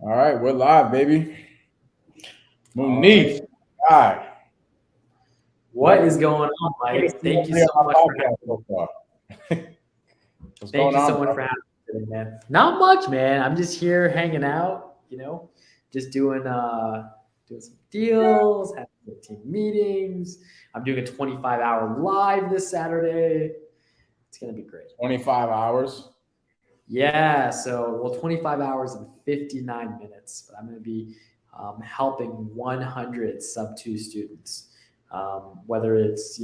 All right, we're live, baby. All right. Munif, guy. What Let is going on, me Mike? see Thank you on so my much for podcast having me. so far. What's Thank going you on, so much bro? for having me today, man. Not much, man. I'm just here hanging out, just doing some deals, having 15 meetings. I'm doing a 25-hour live this Saturday. It's gonna be great. 25 hours. Yeah, so 25 hours and 59 minutes. But I'm going to be helping 100 sub two students, whether it's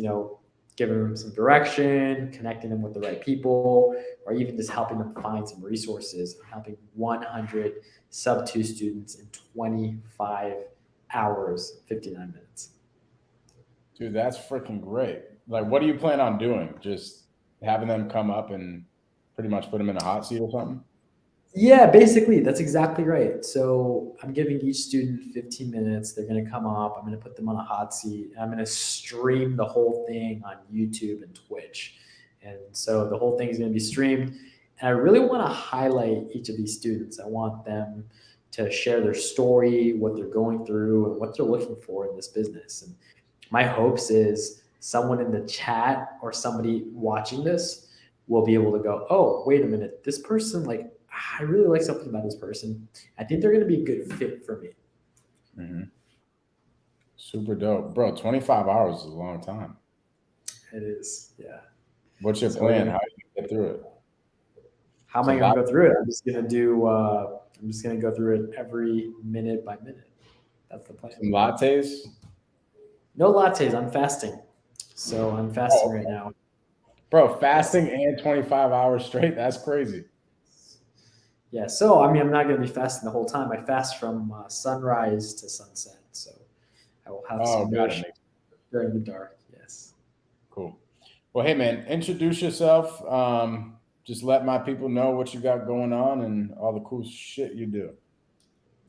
giving them some direction, connecting them with the right people, or even just helping them find some resources. I'm helping 100 sub two students in 25 hours, 59 minutes. Dude, that's freaking great. Like, what do you plan on doing? Just having them come up and pretty much put them in a hot seat or something? Yeah, basically, that's exactly right. So I'm giving each student 15 minutes. They're going to come up. I'm going to put them on a hot seat. And I'm going to stream the whole thing on YouTube and Twitch. And so the whole thing is going to be streamed. And I really want to highlight each of these students. I want them to share their story, what they're going through, and what they're looking for in this business. And my hopes is someone in the chat or somebody watching this will be able to go, oh, wait a minute, this person, like, I really like something about this person. I think they're going to be a good fit for me. Mm-hmm. Super dope. Bro, 25 hours is a long time. It is, yeah. What's your So we're plan? gonna. How do you get through it? How It's am a I going lot. to go through it? I'm just going to do. I'm just going to go through it every minute by minute. That's the plan. Some lattes. No lattes. I'm fasting, so I'm fasting Oh, right now. bro, Yes. fasting and 25 hours straight. That's crazy. Yeah. So I mean, I'm not going to be fasting the whole time. I fast from sunrise to sunset. So I will have Oh, some got it. nourishment during the dark. Yes. Cool. Well, hey man, introduce yourself. Just let my people know what you got going on and all the cool shit you do.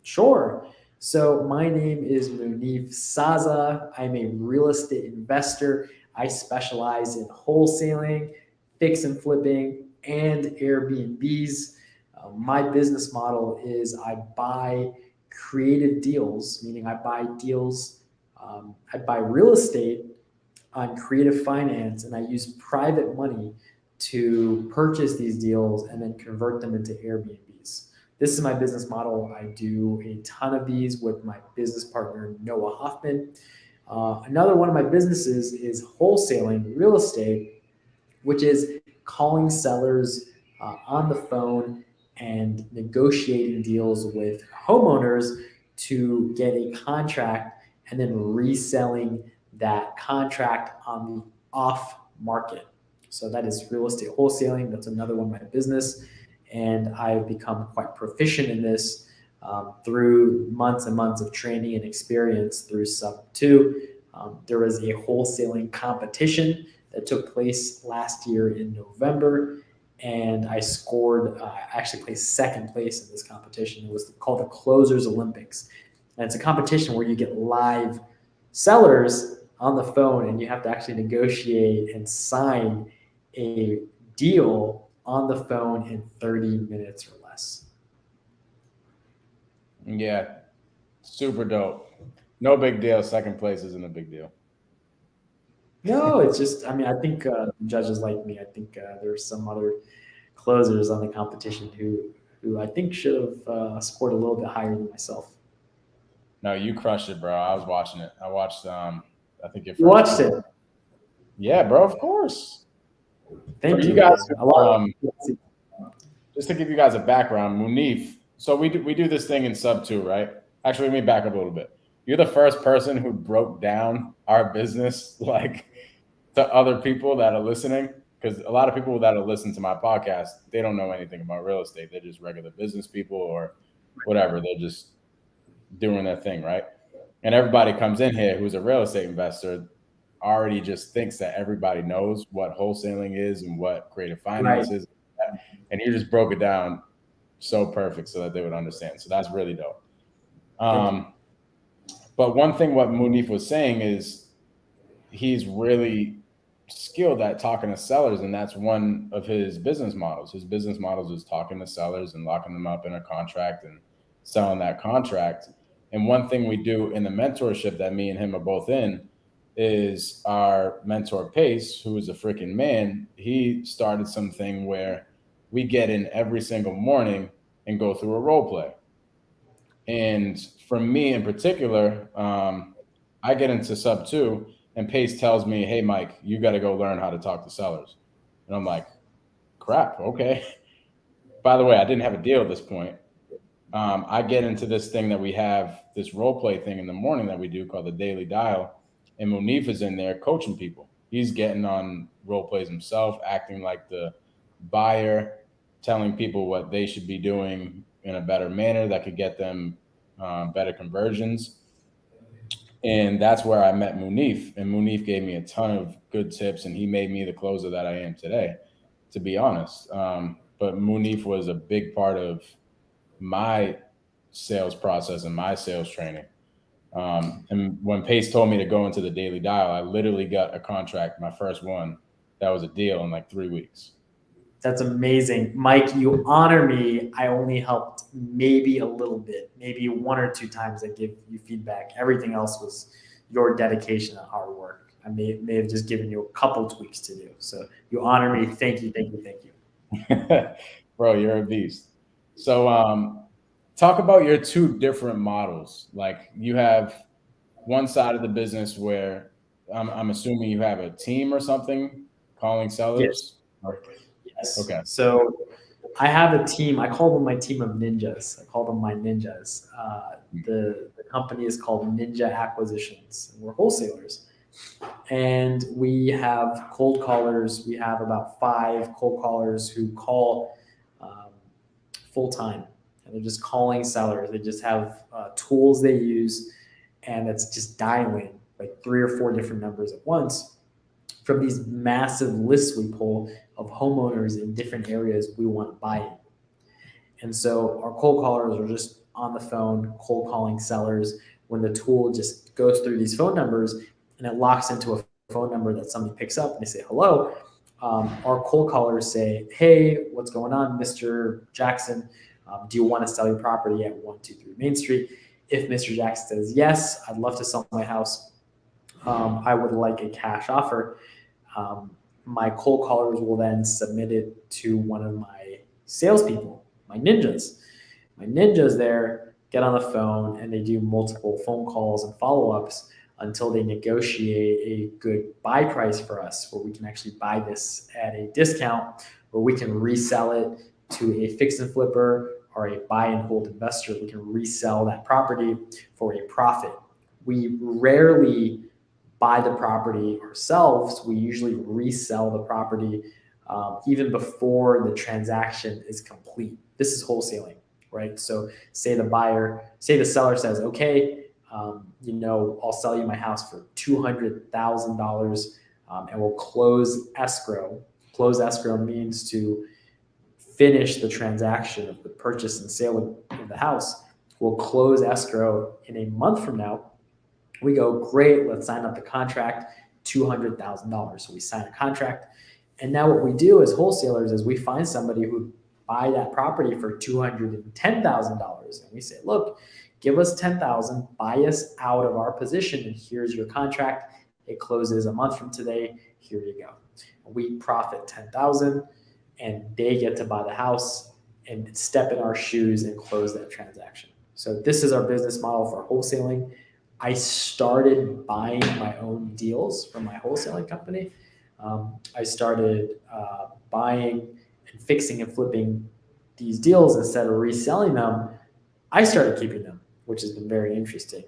Sure. So my name is Munif Saza. I'm a real estate investor. I specialize in wholesaling, fix and flipping, and Airbnbs. My business model is I buy creative deals, meaning I buy deals, I buy real estate on creative finance, and I use private money to purchase these deals and then convert them into Airbnbs. This is my business model. I do a ton of these with my business partner, Noah Hoffman. Another one of my businesses is wholesaling real estate, which is calling sellers on the phone and negotiating deals with homeowners to get a contract and then reselling that contract on the off market. So that is real estate wholesaling. That's another one of my business. And I've become quite proficient in this through months and months of training and experience through Sub 2. There was a wholesaling competition that took place last year in November, and I scored. I actually placed second place in this competition. It was called the Closers Olympics, and it's a competition where you get live sellers on the phone, and you have to actually negotiate and sign a deal on the phone in 30 minutes or less. Yeah, super dope. No big deal. Second place isn't a big deal. No, it's just. I mean, I think judges like me. I think there's some other closers on the competition who I think should have scored a little bit higher than myself. No, you crushed it, bro. I was watching it. I watched I think your You first watched two. it. Yeah, bro, of course. For Thank you you, guys, man. A lot of just to give you guys a background, Munif. So we do this thing in sub two, right? Actually, let me back up a little bit. You're the first person who broke down our business like to other people that are listening. Because a lot of people that are listening to my podcast, they don't know anything about real estate. They're just regular business people or whatever. They're just doing their thing, right? And everybody comes in here who's a real estate investor already just thinks that everybody knows what wholesaling is and what creative right. finance is. And you just broke it down so perfect so that they would understand. So that's really dope. Thank you. Um, but one thing what Munif was saying is he's really skilled at talking to sellers, and that's one of his business models. His business models is talking to sellers and locking them up in a contract and selling that contract. And one thing we do in the mentorship that me and him are both in is our mentor Pace, who is a freaking man. He started something where we get in every single morning and go through a role play. And for me in particular, I get into sub two, and Pace tells me, "Hey, Mike, you got to go learn how to talk to sellers." And I'm like, "Crap, okay." By the way, I didn't have a deal at this point. I get into this thing that we have, this role play thing in the morning that we do called the Daily Dial, and Munif is in there coaching people. He's getting on role plays himself, acting like the buyer, telling people what they should be doing in a better manner that could get them better conversions. And that's where I met Munif, and Munif gave me a ton of good tips, and he made me the closer that I am today, to be honest. But Munif was a big part of my sales process and my sales training. And when Pace told me to go into the Daily Dial, I literally got a contract, my first one, that was a deal in like 3 weeks. That's amazing. Mike, you honor me. I only helped maybe a little bit, maybe one or two times I give you feedback. Everything else was your dedication and hard work. I may have just given you a couple tweaks to do. So you honor me. Thank you, thank you, thank you. Bro, you're a beast. So, talk about your two different models. Like you have one side of the business where I'm assuming you have a team or something calling Yes. sellers. Yes. Okay. So I have a team. I call them my team of ninjas. I call them my ninjas. The company is called Ninja Acquisitions. And we're wholesalers. And we have cold callers. We have about 5 cold callers who call full time. And they're just calling sellers. They just have tools they use. And it's just dialing like 3 or 4 different numbers at once from these massive lists we pull of homeowners in different areas we want to buy in. And so our cold callers are just on the phone, cold calling sellers when the tool just goes through these phone numbers and it locks into a phone number that somebody picks up and they say, hello. Our cold callers say, hey, what's going on, Mr. Jackson? Do you want to sell your property at 123 Main Street? If Mr. Jackson says, yes, I'd love to sell my house. I would like a cash offer. My cold callers will then submit it to one of my salespeople, my ninjas. My ninjas there get on the phone and they do multiple phone calls and follow-ups until they negotiate a good buy price for us, where we can actually buy this at a discount, where we can resell it to a fix and flipper or a buy and hold investor. We can resell that property for a profit. We rarely buy the property ourselves. We usually resell the property even before the transaction is complete. This is wholesaling, right? So say the seller says, okay, I'll sell you my house for $200,000 and we'll close escrow. Close escrow means to finish the transaction of the purchase and sale of the house. We'll close escrow in a month from now. We go, great, let's sign up the contract, $200,000. So we sign a contract. And now what we do as wholesalers is we find somebody who buy that property for $210,000. And we say, look, give us $10,000, buy us out of our position, and here's your contract. It closes a month from today. Here you go. We profit $10,000, and they get to buy the house and step in our shoes and close that transaction. So this is our business model for wholesaling. I started buying my own deals from my wholesaling company. I started buying and fixing and flipping these deals instead of reselling them. I started keeping them, which has been very interesting.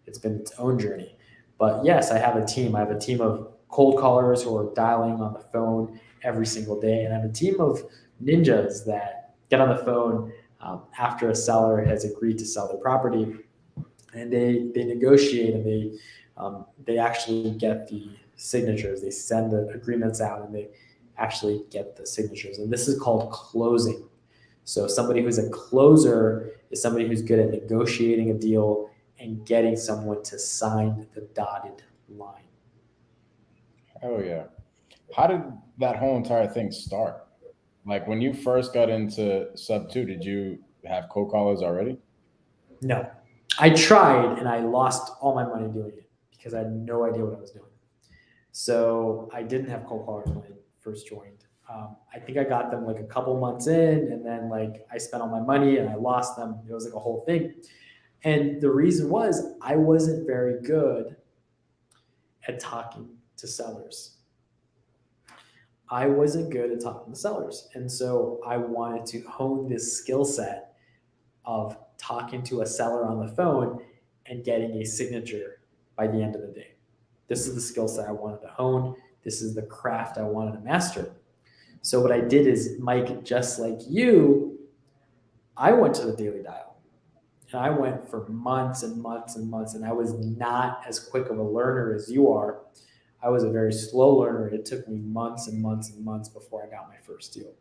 It's been its own journey. But yes, I have a team. I have a team of cold callers who are dialing on the phone every single day. And I have a team of ninjas that get on the phone after a seller has agreed to sell their property. And they negotiate and they actually get the signatures. They send the agreements out and they actually get the signatures. And this is called closing. So somebody who's a closer is somebody who's good at negotiating a deal and getting someone to sign the dotted line. Oh yeah. How did that whole entire thing start? Like when you first got into sub two, did you have cold callers already? No, I tried and I lost all my money doing it because I had no idea what I was doing. So I didn't have cold callers when I first joined. I think I got them like a couple months in, and then like I spent all my money and I lost them. It was like a whole thing. And the reason was I wasn't very good at talking to sellers. I wasn't good at talking to sellers. And so I wanted to hone this skill set of talking to a seller on the phone and getting a signature by the end of the day. This is the skill set I wanted to hone. This is the craft I wanted to master. So what I did is, Mike, just like you, I went to the Daily Dial. And I went for months and months and months, and I was not as quick of a learner as you are. I was a very slow learner. It took me months and months and months before I got my first deal.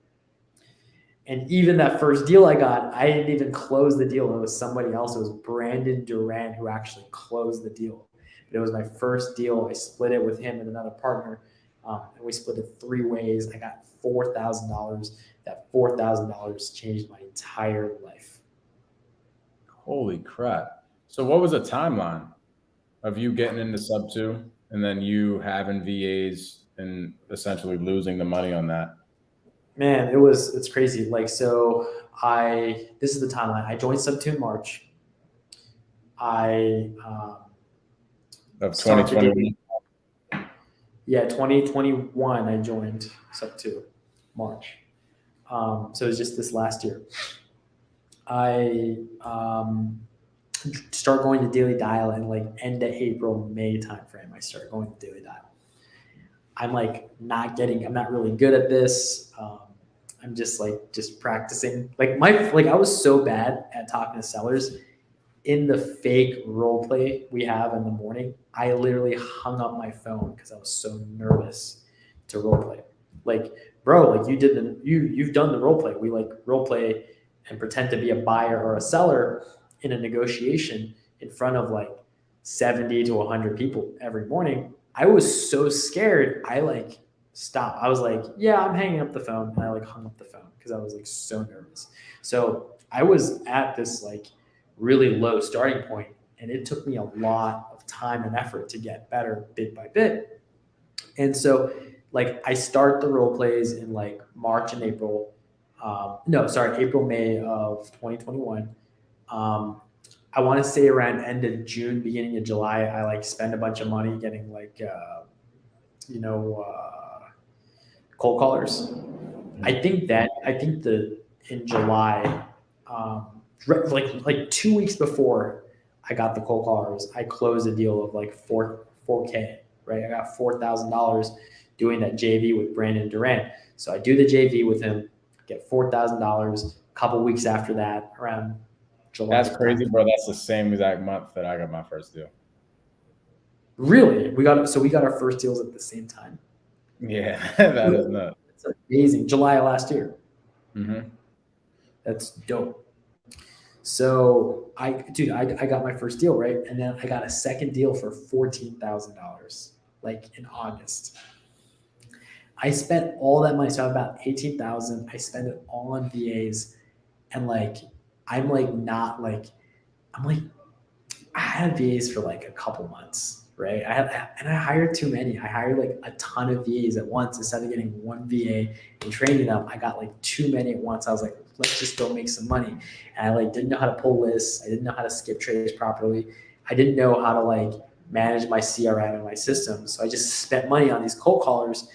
And even that first deal I got, I didn't even close the deal. It was somebody else. It was Brandon Duran who actually closed the deal. But it was my first deal. I split it with him and another partner, and we split it 3 ways. I got $4,000. That $4,000 changed my entire life. Holy crap. So what was the timeline of you getting into sub 2 and then you having VAs and essentially losing the money on that? Man, it's crazy. Like, so this is the timeline. I joined sub 2 in March. I Of 2021? Yeah, 2021 I joined sub 2, March. So it was just this last year. I start going to Daily Dial in like end of April, May timeframe. I start going to Daily Dial. I'm like I'm not really good at this. I'm just practicing. I was so bad at talking to sellers. In the fake role play we have in the morning, I literally hung up my phone because I was so nervous to role play. Like, bro, like you've done the role play. We like role play and pretend to be a buyer or a seller in a negotiation in front of like 70 to 100 people every morning. I was so scared. I like stopped. I was like, yeah, I'm hanging up the phone. And I like hung up the phone because I was like so nervous. So I was at this like really low starting point, and it took me a lot of time and effort to get better bit by bit. And so like I start the role plays in like March and April. April, May of 2021. I want to say around end of June, beginning of July, I like spend a bunch of money getting like, cold callers. I think in July, like 2 weeks before I got the cold callers, I closed a deal of like 4K, right? I got $4,000 doing that JV with Brandon Durant. So I do the JV with him, get $4,000. A couple weeks after that, around July. That's crazy, bro. That's the same exact month that I got my first deal. Really? We got our first deals at the same time. Yeah, that is nuts. It's amazing. July last year. Mm-hmm. That's dope. So I got my first deal, right? And then I got a second deal for $14,000, like in August. I spent all that money, so about 18,000. I spent it all on VAs, and like I had VAs for like a couple months, right? I hired too many. I hired like a ton of VAs at once instead of getting one VA and training them. I got like too many at once. I was like, let's just go make some money. And I like didn't know how to pull lists. I didn't know how to skip trades properly. I didn't know how to like manage my CRM and my systems. So I just spent money on these cold callers,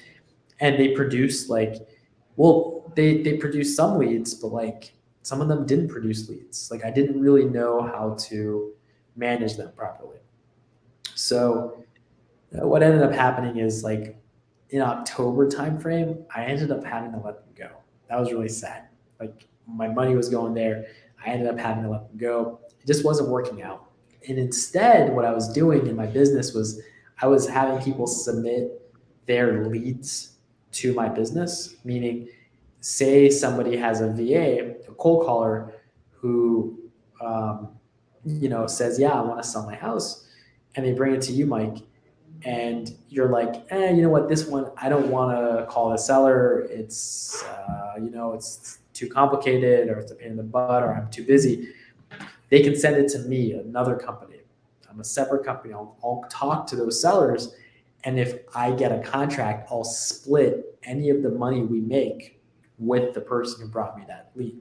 and they produced they produced some leads, but like some of them didn't produce leads. Like I didn't really know how to manage them properly. So what ended up happening is like in October timeframe, I ended up having to let them go. That was really sad. Like my money was going there. I ended up having to let them go. It just wasn't working out. And instead, what I was doing in my business was I was having people submit their leads to my business, meaning say somebody has a VA, a cold caller who, says, yeah, I want to sell my house. And they bring it to you, Mike. And you're like, you know what, this one, I don't want to call the seller. It's, it's too complicated, or it's a pain in the butt, or I'm too busy. They can send it to me, another company. I'm a separate company. I'll talk to those sellers. And if I get a contract, I'll split any of the money we make with the person who brought me that lead.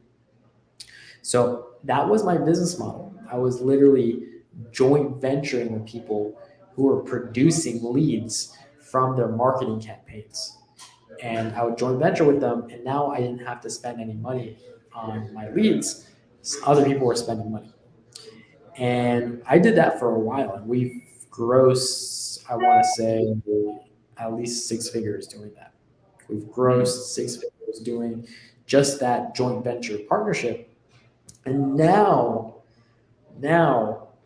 So that was my business model. I was literally joint venturing with people who were producing leads from their marketing campaigns. And I would joint venture with them. And now I didn't have to spend any money on my leads. Other people were spending money. And I did that for a while. And we've grossed, I want to say, at least 6 figures doing that. We've grossed 6 figures doing just that joint venture partnership. And now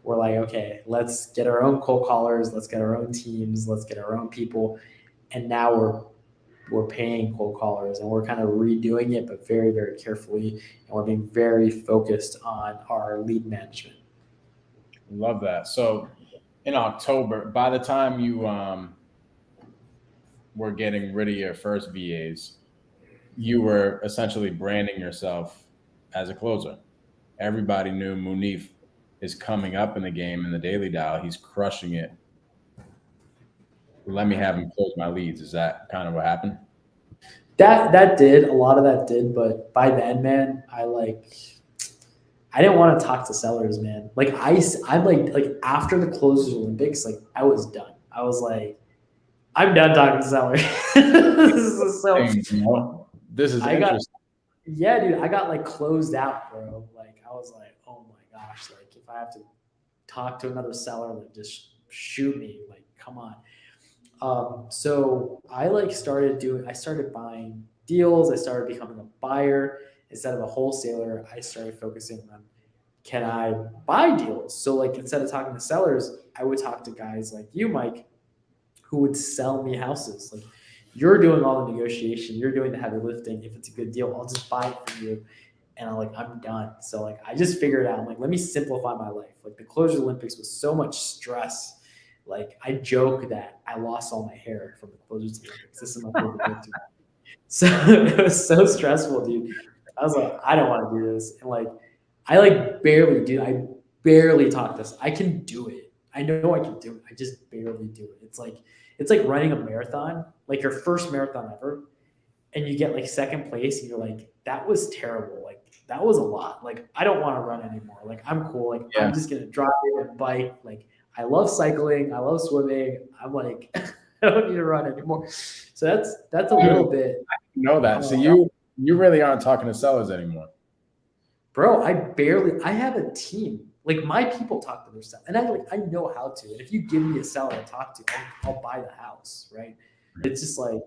we're like, okay, let's get our own cold callers, let's get our own teams, let's get our own people. And now we're paying cold callers, and we're kind of redoing it, but very, very carefully. And we're being very focused on our lead management. Love that. So in October, by the time you were getting rid of your first VAs, you were essentially branding yourself as a closer. Everybody knew Munif is coming up in the game in the daily dial. He's crushing it. Let me have him close my leads. Is that kind of what happened? That did, a lot of that did, but by then, man, I didn't want to talk to sellers, man. Like I'm like after the Closers Olympics, like I was done. I was like, I'm done talking to sellers. This is interesting. Yeah, dude, I got like closed out, bro. Like I was like, oh my gosh, like if I have to talk to another seller, like just shoot me, like come on. So I started buying deals. I started becoming a buyer instead of a wholesaler. I started focusing on, can I buy deals? So like instead of talking to sellers, I would talk to guys like you, Mike, who would sell me houses. Like you're doing all the negotiation, you're doing the heavy lifting. If it's a good deal, I'll just buy it from you. And I'm done. So like I just figured out, I'm like, let me simplify my life. Like the Closers Olympics was so much stress. Like I joke that I lost all my hair from the Closers Olympics. This is my favorite joke too. So it was so stressful, dude. I was like, I don't want to do this. And like I barely talk this. I can do it. I know I can do it. I just barely do it. It's like running a marathon, like your first marathon ever, and you get like second place, and you're like, that was terrible. Like that was a lot. Like I don't want to run anymore. Like I'm cool. Like I'm just gonna drive and bike. Like I love cycling. I love swimming. I'm like, I don't need to run anymore. So that's a little bit. I know that. So you really aren't talking to sellers anymore. Bro, I have a team. Like my people talk to their seller, and I know how to. And if you give me a seller to talk to, I'll buy the house, right? It's just like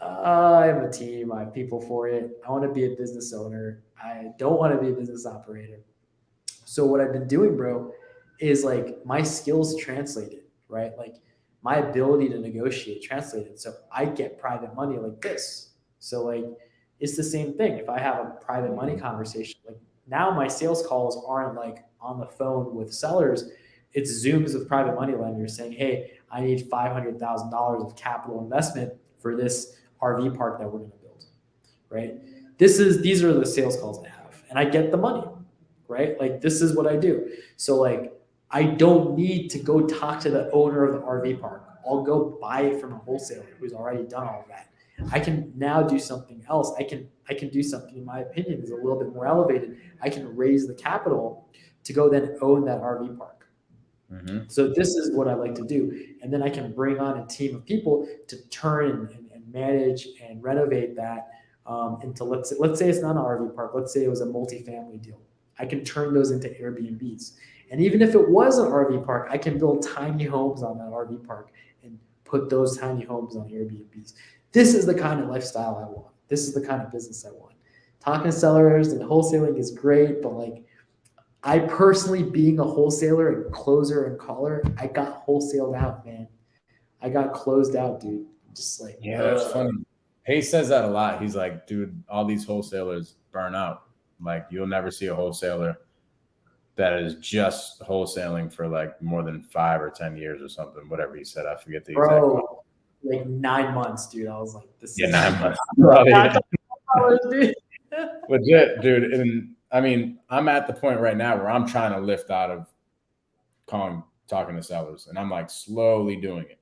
I have a team. I have people for it. I want to be a business owner. I don't want to be a business operator. So what I've been doing, bro, is like my skills translated, right? Like my ability to negotiate translated. So I get private money like this. So like it's the same thing. If I have a private money conversation, like now my sales calls aren't like on the phone with sellers. It's Zooms with private money lenders saying, hey, I need $500,000 of capital investment for this RV park that we're going to build, right? These are the sales calls I have, and I get the money, right? Like this is what I do. So like I don't need to go talk to the owner of the RV park. I'll go buy it from a wholesaler who's already done all of that. I can now do something else. I can do something, in my opinion, is a little bit more elevated. I can raise the capital to go then own that RV park. Mm-hmm. So this is what I like to do. And then I can bring on a team of people to turn and manage and renovate that into, let's say it's not an RV park. Let's say it was a multifamily deal. I can turn those into Airbnbs. And even if it was an RV park, I can build tiny homes on that RV park and put those tiny homes on Airbnbs. This is the kind of lifestyle I want. This is the kind of business I want. Talking to sellers and wholesaling is great, but like I personally, being a wholesaler and closer and caller, I got wholesaled out, man. I got closed out, dude. Just like, yeah, that's funny. Hayes says that a lot. He's like, dude, all these wholesalers burn out. Like you'll never see a wholesaler that is just wholesaling for like more than 5 or 10 years or something, whatever he said. I forget the exact one. Like 9 months, dude. I was like, this is 9 months. Legit, dude. And I mean, I'm at the point right now where I'm trying to lift out of talking to sellers, and I'm like slowly doing it.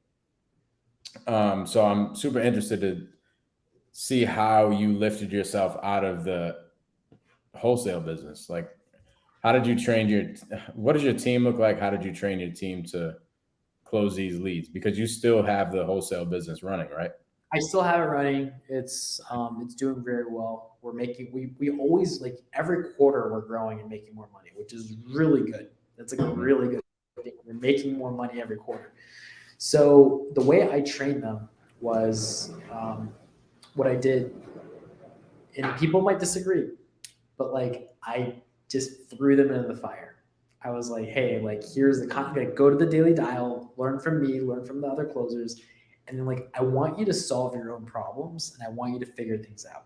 So I'm super interested to see how you lifted yourself out of the wholesale business. Like, how did you train what does your team look like? How did you train your team to close these leads? Because you still have the wholesale business running, right? I still have it running. It's doing very well. We always, like, every quarter we're growing and making more money, which is really good. That's like a Mhm. really good thing. We're making more money every quarter. So the way I trained them was, what I did, and people might disagree, but like I just threw them into the fire. I was like, hey, like here's the like, go to the daily dial, learn from me, learn from the other closers, and then like I want you to solve your own problems and I want you to figure things out.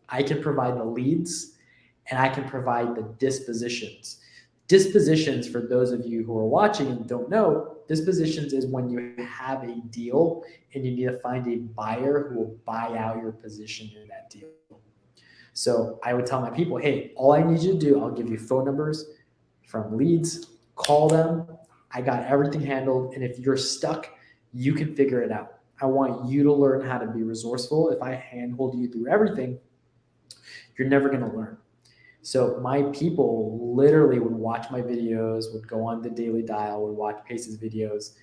I can provide the leads and I can provide the dispositions. Dispositions, for those of you who are watching and don't know, dispositions is when you have a deal and you need to find a buyer who will buy out your position in that deal. So I would tell my people, hey, all I need you to do, I'll give you phone numbers from leads, call them. I got everything handled. And if you're stuck, you can figure it out. I want you to learn how to be resourceful. If I handhold you through everything, you're never going to learn. So my people literally would watch my videos, would go on the daily dial, would watch Pace's videos,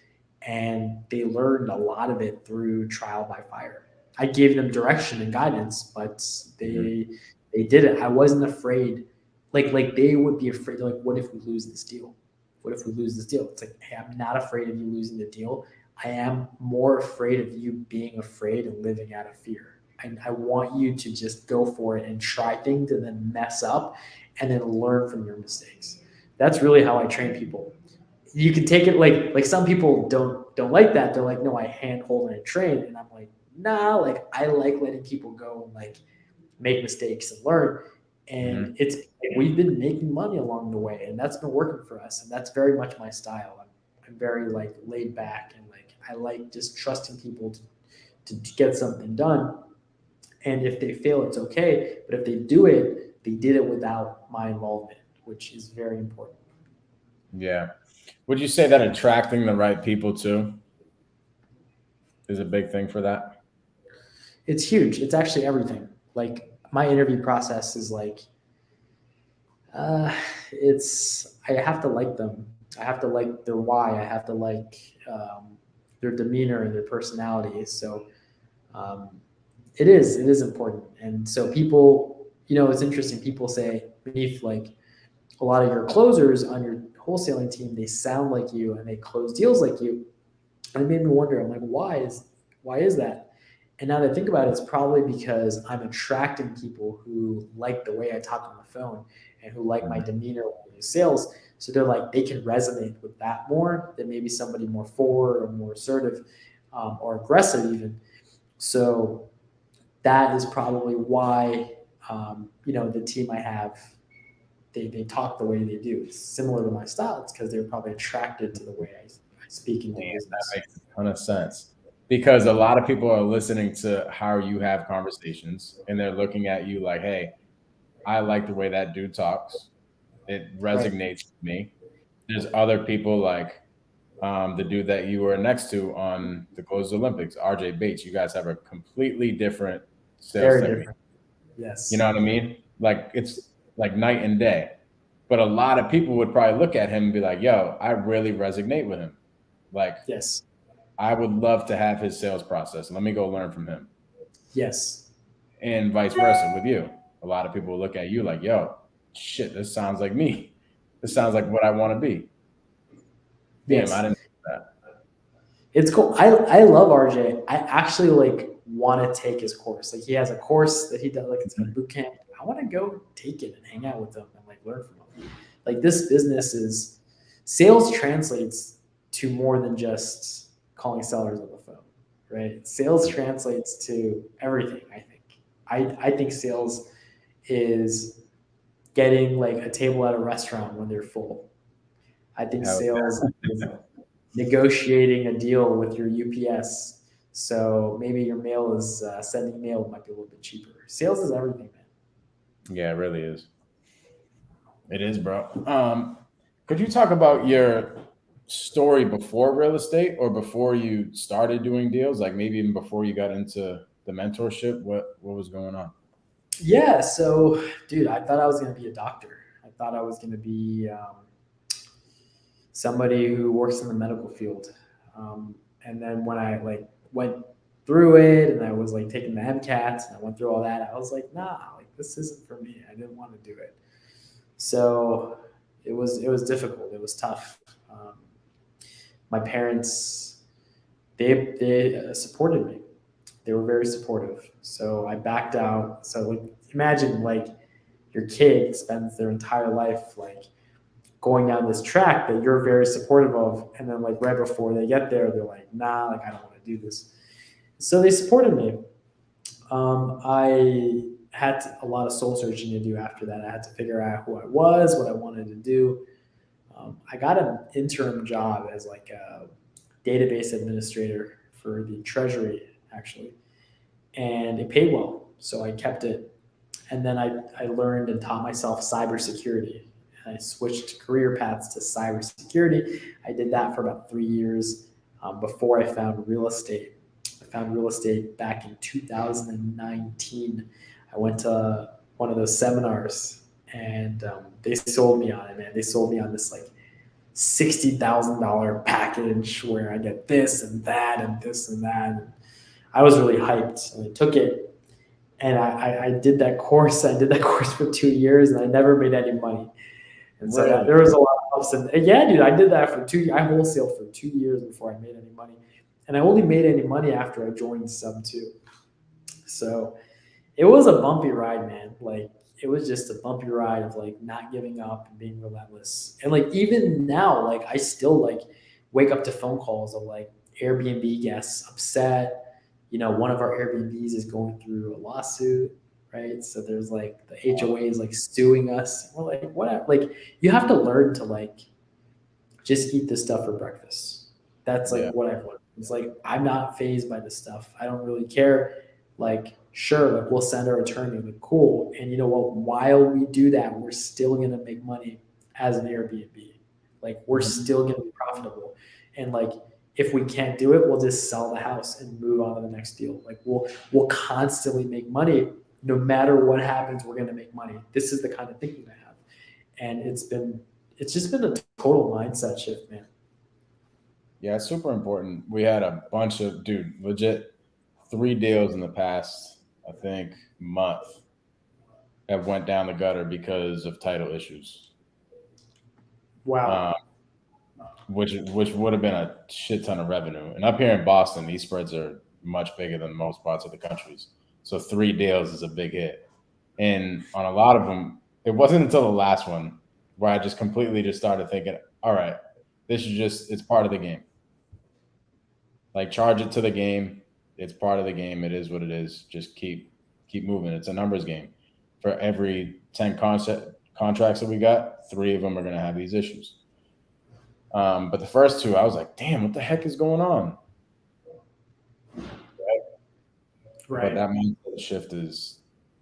and they learned a lot of it through trial by fire. I gave them direction and guidance, but Mhm. they did it. I wasn't afraid. Like they would be afraid. Like, what if we lose this deal? What if we lose this deal? It's like, hey, I'm not afraid of you losing the deal. I am more afraid of you being afraid and living out of fear. I want you to just go for it and try things and then mess up and then learn from your mistakes. That's really how I train people. You can take it like some people don't like that. They're like, no, I handhold and I train, and I'm like, nah. Like I like letting people go and like make mistakes and learn. And Mhm. we've been making money along the way, and that's been working for us. And that's very much my style. I'm very like laid back and like I like just trusting people to get something done. And if they fail, it's okay. But if they do it, they did it without my involvement, which is very important. Yeah. Would you say that attracting the right people too is a big thing for that? It's huge. It's actually everything. Like my interview process is like, uh, it's I have to like them. I have to like their why. I have to like their demeanor and their personality. So um, it is important. And so people, it's interesting. People say, beneath, like a lot of your closers on your wholesaling team, they sound like you and they close deals like you. And it made me wonder. I'm like, why is that? And now that I think about it, it's probably because I'm attracting people who like the way I talk on the phone and who like my Mhm. demeanor when we do sales. So they're like, they can resonate with that more than maybe somebody more forward or more assertive, or aggressive even. So that is probably why, the team I have, they talk the way they do. It's similar to my style. It's because they're probably attracted to the way I speak and do Man, that business. makes a ton of sense because a lot of people are listening to how you have conversations and they're looking at you like, hey, I like the way that dude talks. It Right. resonates with me. There's other people like the dude that you were next to on the Closed Olympics, RJ Bates. You guys have a completely different sales Very technique. different. You know Yes. what I mean? Like it's like night and day. But a lot of people would probably look at him and be like, yo, I really resonate with him. Like, Yes. I would love to have his sales process. Let me go learn from him. Yes. And vice versa with you. A lot of people will look at you like, yo, shit, this sounds like me. This sounds like what I want to be. Damn, I Yes. didn't know that. It's cool. I love RJ. I actually like want to take his course. Like he has a course that he does, like it's a Mhm. boot camp. I want to go take it and hang out with him and like learn from him. Like this business is sales translates to more than just calling sellers on the phone, right? Sales translates to everything, I think. I think sales is getting like a table at a restaurant when they're full. I think Hell sales is negotiating a deal with your UPS. So maybe your mail is sending mail might be a little bit cheaper. Sales is everything, man. yeah, it really is. It is, bro. Could you talk about your story before real estate or before you started doing deals? Like maybe even before you got into the mentorship, what was going on? Yeah, so dude, I thought I was gonna be a doctor. I thought I was gonna be somebody who works in the medical field. And then when I like went through it and I was like taking the MCATs and I went through all that, I was like, nah, like this isn't for me. I didn't want to do it. So it was difficult. It was tough. My parents they supported me. They were very supportive. So I backed out. So like imagine like your kid spends their entire life like going down this track that you're very supportive of, and then like right before they get there, they're like, nah, like I don't want to do this. So they supported me. I had a lot of soul searching to do after that. I had to figure out who I was, what I wanted to do. I got an interim job as like a database administrator for the treasury, actually, and it paid well, so I kept it. And then I learned and taught myself cybersecurity. And I switched career paths to cybersecurity. I did that for about 3 years before I found real estate. I found real estate back in 2019. I went to one of those seminars and they sold me on it, man. They sold me on this like $60,000 package where I get this and that and this and that. And I was really hyped and I took it and I did that course. I did that course for 2 years and I never made any money. And so there Really? was a lot of ups and yeah, dude, I did that for 2. I wholesaled for 2 years before I made any money, and I only made any money after I joined Sub Two. So it was a bumpy ride, man. Like it was just a bumpy ride of like not giving up and being relentless. And like even now, like I still like wake up to phone calls of like Airbnb guests upset. One of our Airbnbs is going through a lawsuit, right? So there's like the HOA is like suing us. We're like, what? Like you have to learn to like just eat this stuff for breakfast. That's like Yeah. what I've learned. It's like I'm not phased by this stuff. I don't really care. Like, sure, like we'll send our attorney, like cool. And you know what? While we do that, we're still gonna make money as an Airbnb. Like we're Mhm. still gonna be profitable. And like if we can't do it, we'll just sell the house and move on to the next deal. Like we'll constantly make money. No matter what happens, we're gonna make money. This is the kind of thinking I have. And it's just been a total mindset shift, man. Yeah, it's super important. We had a bunch of dude, legit 3 deals in the past, I think, month that went down the gutter because of title issues. Wow. Um, which would have been a shit ton of revenue. And up here in Boston, these spreads are much bigger than most parts of the countries. So 3 deals is a big hit. And on a lot of them, it wasn't until the last one where I just completely just started thinking, all right, this is just it's part of the game. Like charge it to the game. It's part of the game. It is what it is. Just keep moving. It's a numbers game. For every 10 contracts that we got, 3 of them are going to have these issues. But the first two, I was like, damn, what the heck is going on? But Right. that mindset shift is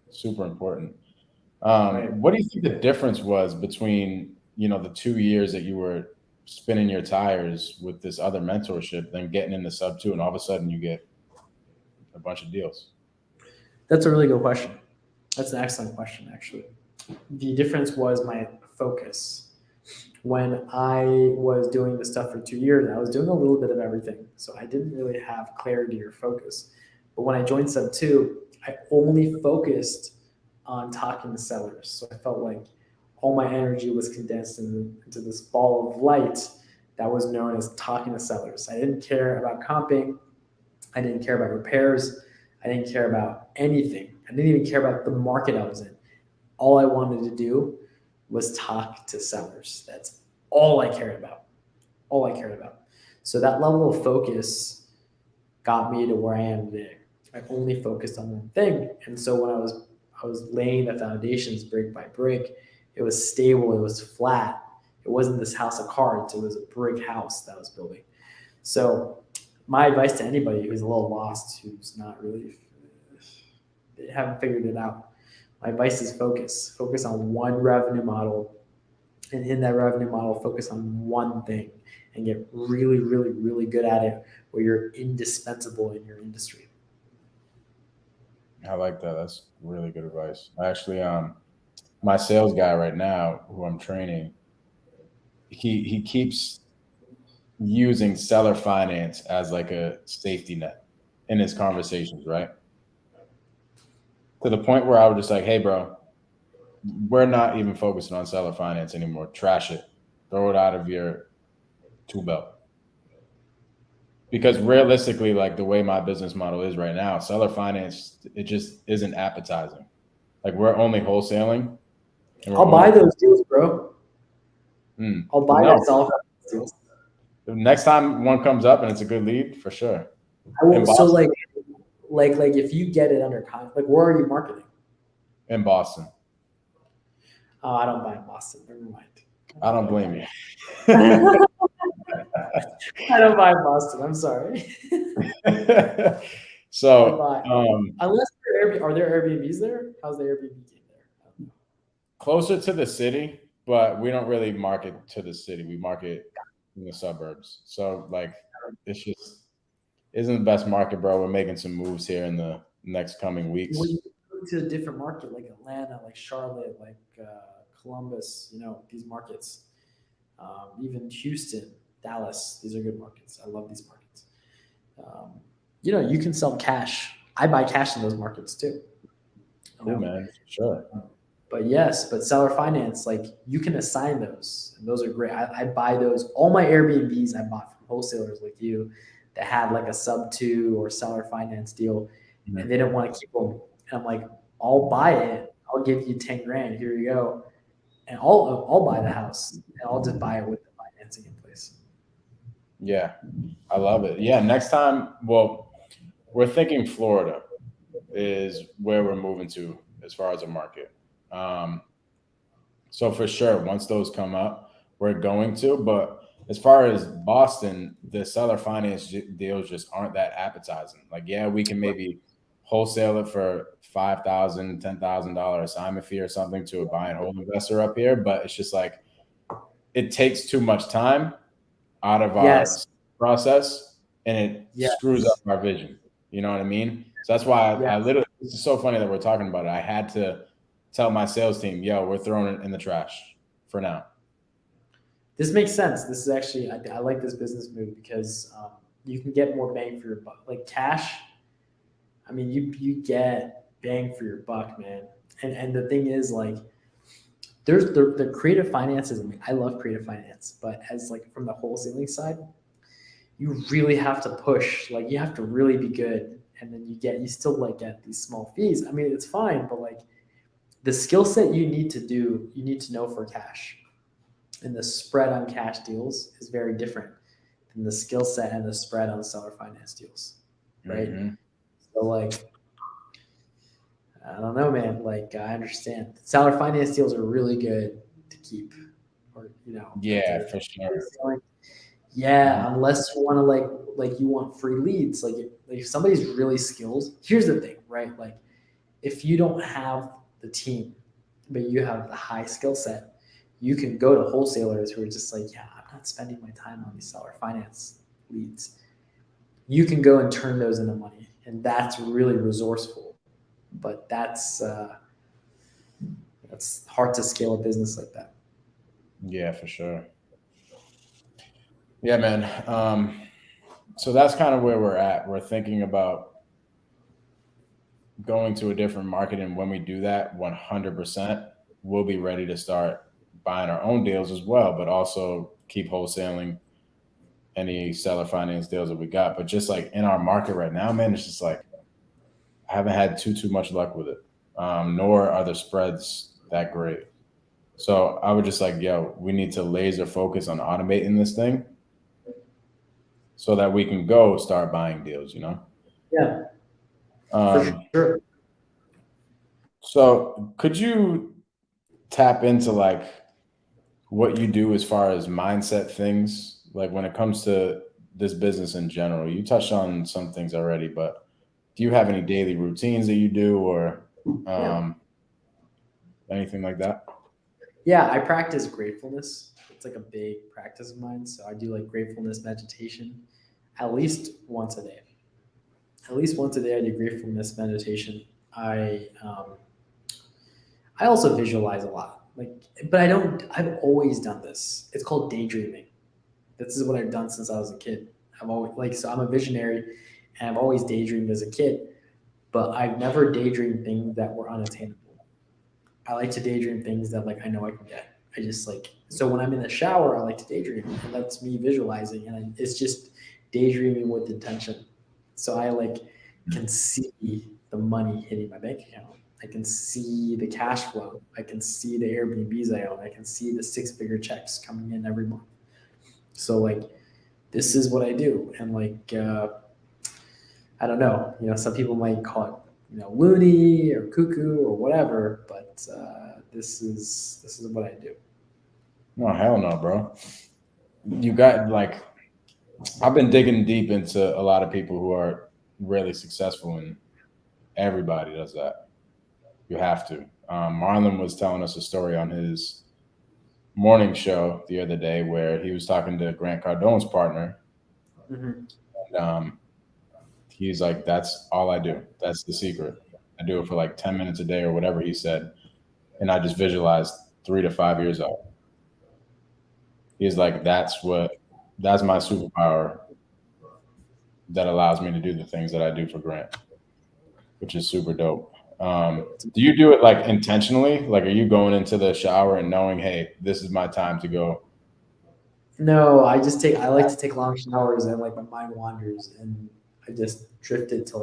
super important. Right. What do you think the difference was between the 2 years that you were spinning your tires with this other mentorship, then getting into sub two, and all of a sudden you get a bunch of deals? That's a really good question. That's an excellent question, actually. The difference was my focus. When I was doing this stuff for 2 years, I was doing a little bit of everything. So I didn't really have clarity or focus. But when I joined Sub 2, I only focused on talking to sellers. So I felt like all my energy was condensed into this ball of light that was known as talking to sellers. I didn't care about comping. I didn't care about repairs. I didn't care about anything. I didn't even care about the market I was in. All I wanted to do was talk to sellers. That's all I cared about. All I cared about. So that level of focus got me to where I am today. I only focused on one thing. And so when I was laying the foundations brick by brick, it was stable, it was flat. It wasn't this house of cards, it was a brick house that I was building. So my advice to anybody who's a little lost, who's not really they haven't figured it out, my advice is focus. Focus on one revenue model, and in that revenue model, focus on one thing and get really, really, really good at it where you're indispensable in your industry. I like that. That's really good advice. I actually, my sales guy right now, who I'm training, he keeps using seller finance as like a safety net in his conversations, right? To the point where I was just like, hey, bro, we're not even focusing on seller finance anymore. Trash it. Throw it out of your tool belt. Because realistically, like the way my business model is right now, seller finance, it just isn't appetizing. Like we're only wholesaling. And I'll buy those deals, bro. I'll buy no, that seller finance deals. next time one comes up and it's a good lead, for sure. I will, so like if you get it under contract, like where are you marketing? In Boston. Oh, I don't buy in Boston. Never mind. I don't blame you. I don't buy in Boston. I'm sorry. So, unless are there Airbnbs there? How's the Airbnb game there? Closer to the city, but we don't really market to the city. We market in the suburbs. So, like, it's just isn't the best market, bro. We're making some moves here in the next coming weeks. When you go to a different market like Atlanta, like Charlotte, like Columbus, you know, these markets, even Houston, Dallas, these are good markets. I love these markets. You know, you can sell cash. I buy cash in those markets too. Cool, man. Sure. But yes, but seller finance, like you can assign those, and those are great. I buy those. All my Airbnbs I bought from wholesalers like you that had like a sub 2 or seller finance deal, and they didn't want to keep them. And I'm like, I'll buy it. I'll give you 10 grand. Here you go, and I'll buy the house, and I'll just buy it with the financing in place. Yeah, I love it. Yeah, next time, well, we're thinking Florida is where we're moving to as far as a market. So for sure, once those come up, we're going to. But as far as Boston, the seller finance deals just aren't that appetizing. Like, yeah, we can maybe wholesale it for $5,000, $10,000 assignment fee or something to a buy and hold investor up here, but it's just like it takes too much time out of our process, and it screws up our vision. You know what I mean? So that's why I literally. It's so funny that we're talking about it. I had to tell my sales team, yo, we're throwing it in the trash for now. This makes sense. This is actually, I like this business move because you can get more bang for your buck. Like cash, I mean, you get bang for your buck, man. And the thing is, like, there's the creative finances. I mean, I love creative finance, but as like from the wholesaling side, you really have to push. Like you have to really be good, and then you still like get these small fees. I mean, it's fine, but like the skill set you need to know for cash, and the spread on cash deals is very different than the skill set and the spread on seller finance deals, right? Mm-hmm. So like, I don't know, man. Like I understand seller finance deals are really good to keep, or you know. Yeah, for sure. Yeah, unless you want to like you want free leads. Like if somebody's really skilled, here's the thing, right? Like if you don't have the team, but you have the high skill set, you can go to wholesalers who are just like, yeah, I'm not spending my time on these seller finance leads. You can go and turn those into money, and that's really resourceful. But that's hard to scale a business like that. Yeah, for sure. Yeah, man. So that's kind of where we're at. We're thinking about going to a different market, and when we do that, 100%, we'll be ready to start buying our own deals as well, but also keep wholesaling any seller finance deals that we got. But just like in our market right now, man, it's just like I haven't had too much luck with it. Nor are the spreads that great. So I would just like, yo, we need to laser focus on automating this thing so that we can go start buying deals, you know? Yeah. For sure. So could you tap into like what you do as far as mindset things, like when it comes to this business in general? You touched on some things already, but do you have any daily routines that you do or anything like that? Yeah, I practice gratefulness. It's like a big practice of mine. So I do like gratefulness meditation at least once a day. At least once a day, I do gratefulness meditation. I also visualize a lot. But I don't. I've always done this. It's called daydreaming. This is what I've done since I was a kid. I've always so I'm a visionary, and I've always daydreamed as a kid. But I've never daydreamed things that were unattainable. I like to daydream things that I know I can get. I just so when I'm in the shower, I like to daydream, and that's me visualizing, and it's just daydreaming with intention. So I can see the money hitting my bank account. I can see the cash flow. I can see the Airbnbs I own. I can see the six-figure checks coming in every month. So this is what I do, and I don't know. Some people might call it loony or cuckoo or whatever, but this is what I do. No, hell no, bro. You got I've been digging deep into a lot of people who are really successful, and everybody does that. You have to. Marlon was telling us a story on his morning show the other day where he was talking to Grant Cardone's partner. Mm-hmm. And, he's like, "That's all I do. That's the secret. I do it for 10 minutes a day or whatever he said, and I just visualized 3 to 5 years out." He's like, That's my superpower that allows me to do the things that I do for Grant, which is super dope. Do you do it intentionally? Are you going into the shower and knowing, hey, this is my time to go? No, I like to take long showers, and my mind wanders, and I just drifted to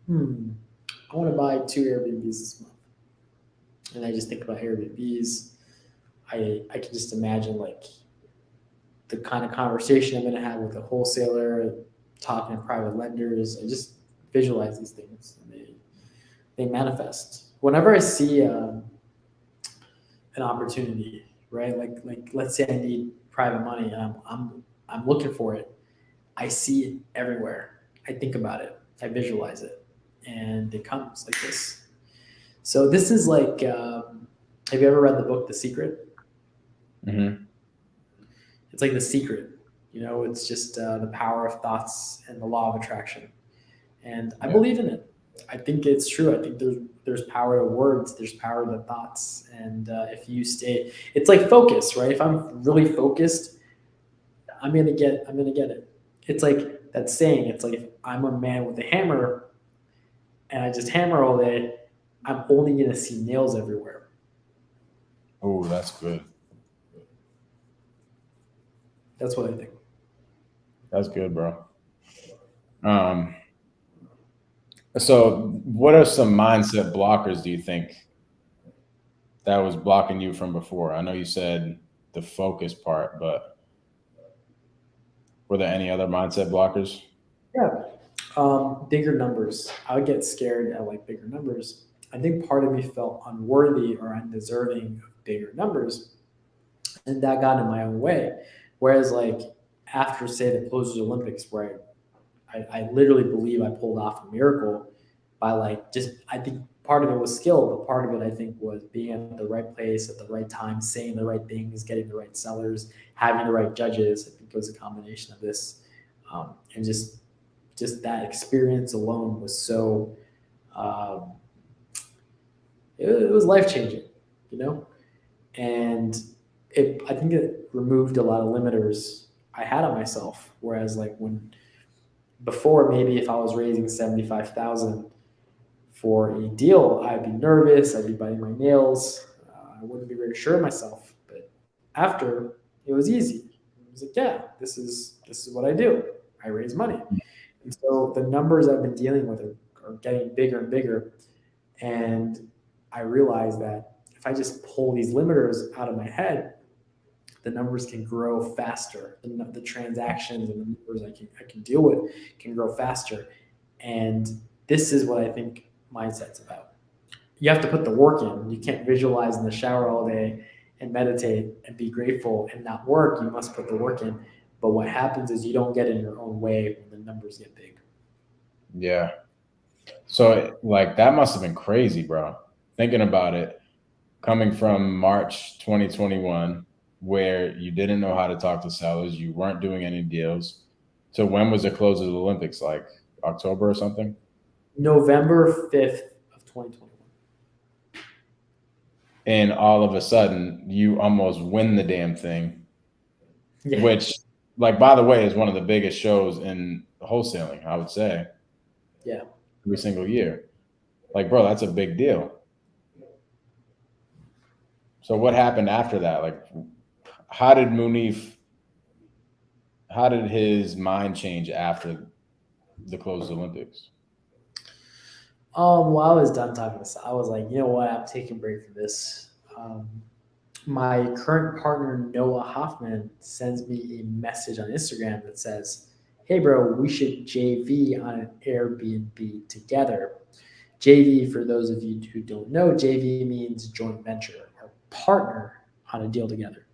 I want to buy 2 Airbnbs this month, and I just think about Airbnbs. I can just imagine the kind of conversation I'm going to have with a wholesaler, talking to private lenders. I just visualize these things, and they manifest. Whenever I see an opportunity, right? Let's say I need private money, and I'm looking for it. I see it everywhere. I think about it. I visualize it, and it comes like this. So this is have you ever read the book The Secret? Mm-hmm. It's like The Secret. It's just the power of thoughts and the law of attraction. And I Yeah. believe in it. I think it's true. I think there's power to words. There's power to thoughts. And if you stay, it's like focus, right? If I'm really focused, I'm gonna get it. It's like that saying. It's like if I'm a man with a hammer and I just hammer all day, I'm only gonna see nails everywhere. Oh, that's good. That's what I think. That's good, bro. Um, so what are some mindset blockers do you think that was blocking you from before? I know you said the focus part, but were there any other mindset blockers? Yeah. Bigger numbers. I would get scared at bigger numbers. I think part of me felt unworthy or undeserving of bigger numbers, and that got in my own way. Whereas after say the Closers Olympics, where I literally believe I pulled off a miracle by just I think part of it was skill, but part of it I think was being at the right place at the right time, saying the right things, getting the right sellers, having the right judges. I think it was a combination of this, and just that experience alone was so um, it was life changing, you know, and I think it removed a lot of limiters I had on myself. Whereas when before, maybe if I was raising 75,000 for a deal, I'd be nervous, I'd be biting my nails, I wouldn't be very sure of myself. But after, it was easy. It was yeah, this is what I do. I raise money. And so the numbers I've been dealing with are getting bigger and bigger. And I realized that if I just pull these limiters out of my head, the numbers can grow faster. The transactions and the numbers I can deal with can grow faster. And this is what I think mindset's about. You have to put the work in. You can't visualize in the shower all day and meditate and be grateful and not work. You must put the work in. But what happens is you don't get in your own way when the numbers get big. Yeah. So that must have been crazy, bro. Thinking about it, coming from March 2021, where you didn't know how to talk to sellers, you weren't doing any deals. So when was the close of the Olympics? Like October or something? November 5th of 2021. And all of a sudden, you almost win the damn thing, Yeah. which, like, by the way, is one of the biggest shows in wholesaling, I would say. Yeah. Every single year. Like, bro, that's a big deal. So what happened after that? Like, how did his mind change after the closed Olympics? Well, I was done talking to. I was like, you know what? I'm taking a break from this. My current partner Noah Hoffman sends me a message on Instagram that says, "Hey, bro, we should JV on an Airbnb together." JV, for those of you who don't know, JV means joint venture or partner on a deal together.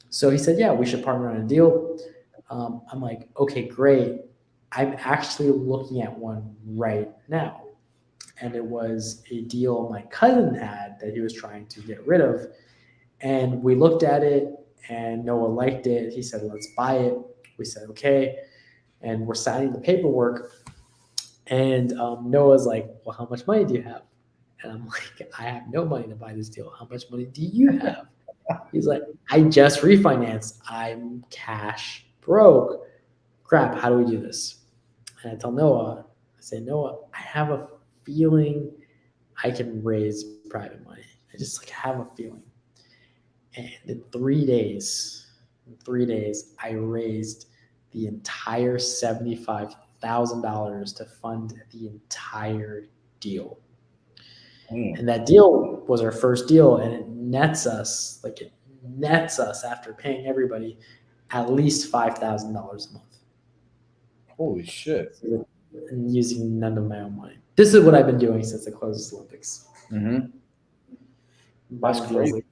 So he said, "Yeah, we should partner on a deal." I'm like, "Okay, great. I'm actually looking at one right now." And it was a deal my cousin had that he was trying to get rid of. And we looked at it, and Noah liked it. He said, "Let's buy it." We said, "Okay." And we're signing the paperwork. And Noah's like, "Well, how much money do you have?" And I'm like, "I have no money to buy this deal. How much money do you have?" He's like, "I just refinanced. I'm cash broke. Crap, how do we do this?" And I tell Noah, I say, "Noah, I have a feeling I can raise private money. I just like have a feeling." And in 3 days, I raised the entire $75,000 to fund the entire deal. And that deal was our first deal, and it nets us after paying everybody at least $5,000 a month. Holy shit. And using none of my own money. This is what I've been doing since the closed Olympics. Mm-hmm. That's crazy.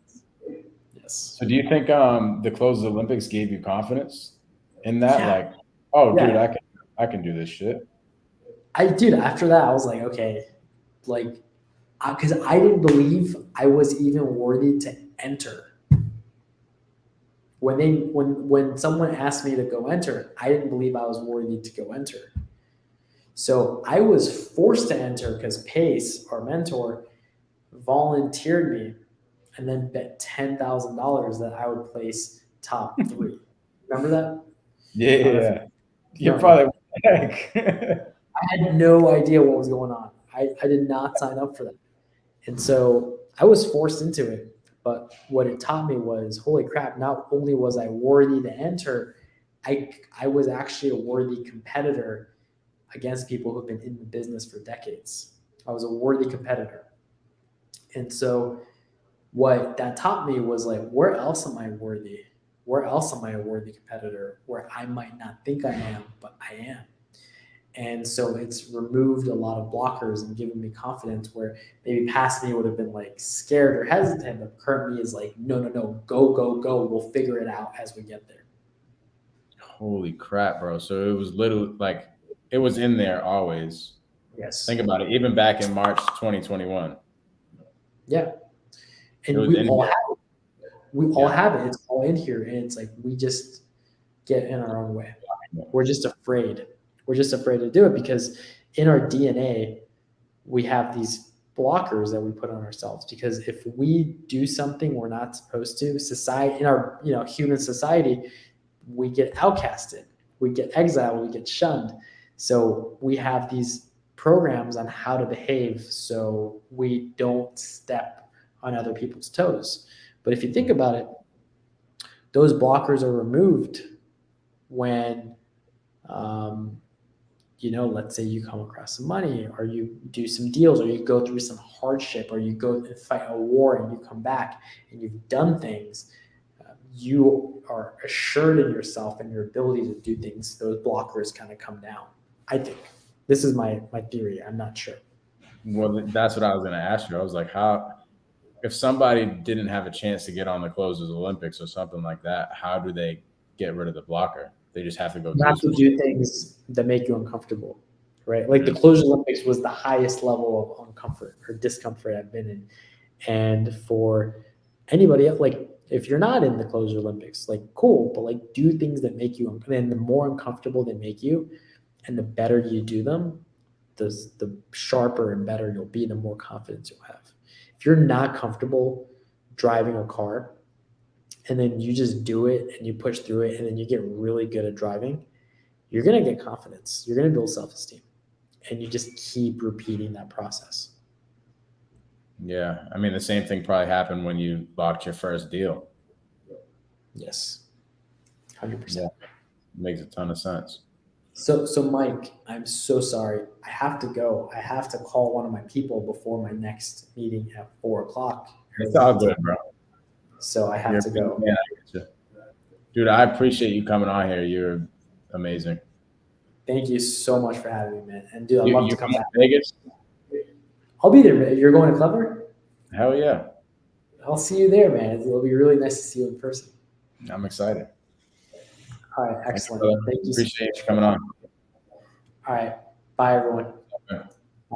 Yes. So do you think the closed Olympics gave you confidence in that? Yeah. Like, oh, Yeah. dude, I can do this shit. After that, I was like, okay, like, because I didn't believe I was even worthy to enter. When someone asked me to go enter, I didn't believe I was worthy to go enter. So I was forced to enter because Pace, our mentor, volunteered me and then bet $10,000 that I would place top 3. Remember that? Yeah. You're probably heck. I had no idea what was going on. I did not sign up for that. And so I was forced into it. But what it taught me was, holy crap, not only was I worthy to enter, I was actually a worthy competitor against people who've been in the business for decades. I was a worthy competitor. And so what that taught me was like, where else am I worthy? Where else am I a worthy competitor where I might not think I am, but I am? And so it's removed a lot of blockers and given me confidence where maybe past me would have been like scared or hesitant, but current me is like, no, go, go, go. We'll figure it out as we get there. Holy crap, bro. So it was literally like, it was in there always. Yes. Think about it. Even back in March 2021. Yeah. And we all have it. We all have it. It's all in here. And it's like, we just get in our own way. We're just afraid. We're just afraid to do it because in our DNA, we have these blockers that we put on ourselves. Because if we do something we're not supposed to, society in our human society, we get outcasted, we get exiled, we get shunned. So we have these programs on how to behave so we don't step on other people's toes. But if you think about it, those blockers are removed when let's say you come across some money or you do some deals or you go through some hardship or you go and fight a war and you come back and you've done things. You are assured in yourself and your ability to do things. Those blockers kind of come down. I think this is my theory. I'm not sure. Well, that's what I was going to ask you. I was like, if somebody didn't have a chance to get on the closed Olympics or something like that, how do they get rid of the blocker? They just have to go do things that make you uncomfortable, right? Like the closed Olympics was the highest level of uncomfort or discomfort I've been in. And for anybody else, like if you're not in the closer Olympics, like cool, but like do things that make you, and the more uncomfortable they make you and the better you do them, the sharper and better you'll be, the more confidence you'll have. If you're not comfortable driving a car and then you just do it and you push through it and then you get really good at driving, you're going to get confidence. You're going to build self-esteem, and you just keep repeating that process. Yeah. I mean, the same thing probably happened when you locked your first deal. Yes. 100%. Yeah. Makes a ton of sense. So Mike, I'm so sorry. I have to go. I have to call one of my people before my next meeting at 4:00. It's all good, bro. So I have You're to go. Man, I get you. Dude, I appreciate you coming on here. You're amazing. Thank you so much for having me, man. And dude, I'd love to come back. Vegas? I'll be there, man. You're going to Clever? Hell yeah. I'll see you there, man. It'll be really nice to see you in person. I'm excited. All right, excellent. Thank you. Appreciate you coming on. All right. Bye, everyone.